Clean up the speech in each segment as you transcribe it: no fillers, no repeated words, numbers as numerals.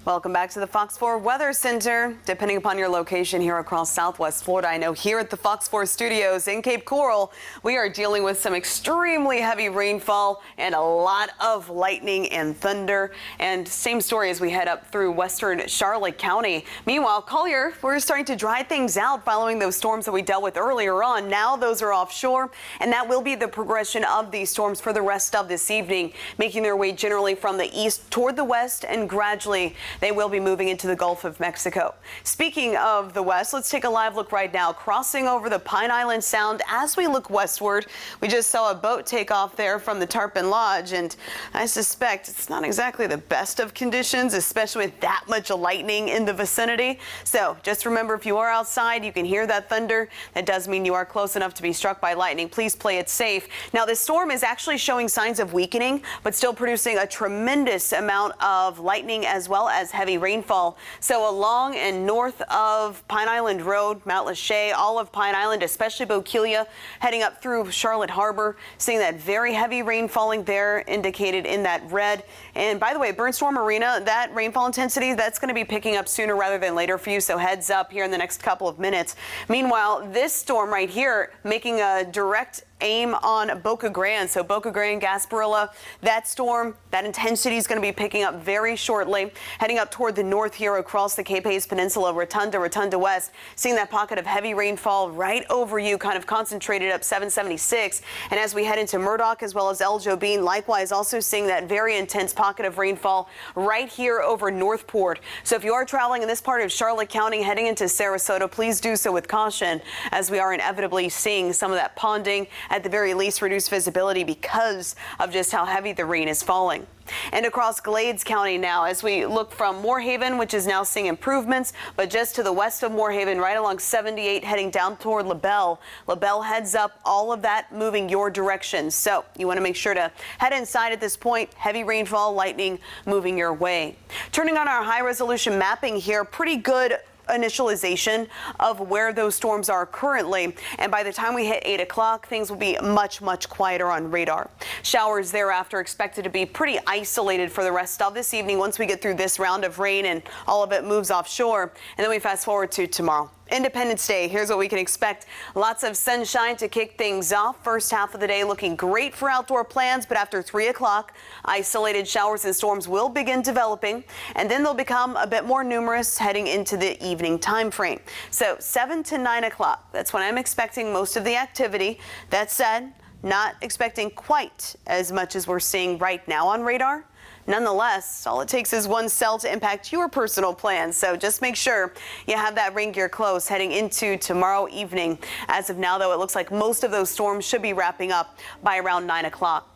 Welcome back to the Fox 4 Weather Center. Depending upon your location here across Southwest Florida, I know here at the Fox 4 studios in Cape Coral, we are dealing with some extremely heavy rainfall and a lot of lightning and thunder. And same story as we head up through western Charlotte County. Meanwhile, Collier, we're starting to dry things out following those storms that we dealt with earlier on. Now those are offshore, and that will be the progression of these storms for the rest of this evening, making their way generally from the east toward the west, and gradually they will be moving into the Gulf of Mexico. Speaking of the west, let's take a live look right now, crossing over the Pine Island Sound. As we look westward, we just saw a boat take off there from the Tarpon Lodge, and I suspect it's not exactly the best of conditions, especially with that much lightning in the vicinity. So just remember, if you are outside, you can hear that thunder. That does mean you are close enough to be struck by lightning. Please play it safe. Now, this storm is actually showing signs of weakening, but still producing a tremendous amount of lightning as well as heavy rainfall. So along and north of Pine Island Road, Mount Lachey, all of Pine Island, especially Bokeelia, heading up through Charlotte Harbor, seeing that very heavy rain falling there indicated in that red. And by the way, Burnstorm Marina, that rainfall intensity, that's going to be picking up sooner rather than later for you. So heads up here in the next couple of minutes. Meanwhile, this storm right here making a direct aim on Boca Grande. So Boca Grande, Gasparilla, that storm, that intensity is going to be picking up very shortly, heading up toward the north here across the Cape Hayes Peninsula, Rotunda West, seeing that pocket of heavy rainfall right over you, kind of concentrated up 776. And as we head into Murdoch as well as El Jobin, likewise also seeing that very intense pocket of rainfall right here over Northport. So if you are traveling in this part of Charlotte County heading into Sarasota, please do so with caution, as we are inevitably seeing some of that ponding, at the very least reduced visibility because of just how heavy the rain is falling. And across Glades County now, as we look from Moorhaven, which is now seeing improvements, but just to the west of Moorhaven, right along 78, heading down toward LaBelle. LaBelle heads up, all of that moving your direction. So you want to make sure to head inside at this point. Heavy rainfall, lightning moving your way. Turning on our high resolution mapping here, pretty good initialization of where those storms are currently, and by the time we hit 8 o'clock, things will be much quieter on radar. Showers thereafter expected to be pretty isolated for the rest of this evening once we get through this round of rain and all of it moves offshore. And then we fast forward to tomorrow, Independence Day. Here's what we can expect. Lots of sunshine to kick things off. First half of the day looking great for outdoor plans, but after 3 o'clock, isolated showers and storms will begin developing, and then they'll become a bit more numerous heading into the evening time frame. So 7 to 9 o'clock, that's when I'm expecting most of the activity. That said, not expecting quite as much as we're seeing right now on radar. Nonetheless, all it takes is one cell to impact your personal plans. So just make sure you have that rain gear close heading into tomorrow evening. As of now, though, it looks like most of those storms should be wrapping up by around 9 o'clock.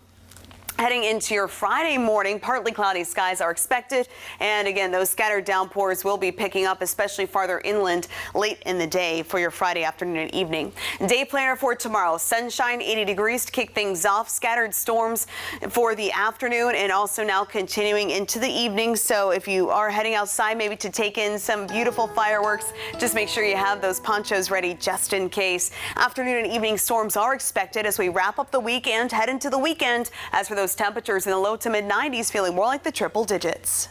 Heading into your Friday morning, partly cloudy skies are expected. And again, those scattered downpours will be picking up, especially farther inland late in the day for your Friday afternoon and evening. Day planner for tomorrow, sunshine, 80 degrees to kick things off, scattered storms for the afternoon and also now continuing into the evening. So if you are heading outside, maybe to take in some beautiful fireworks, just make sure you have those ponchos ready just in case. Afternoon and evening storms are expected as we wrap up the weekend, head into the weekend. As for those temperatures in the low to mid 90s, feeling more like the triple digits.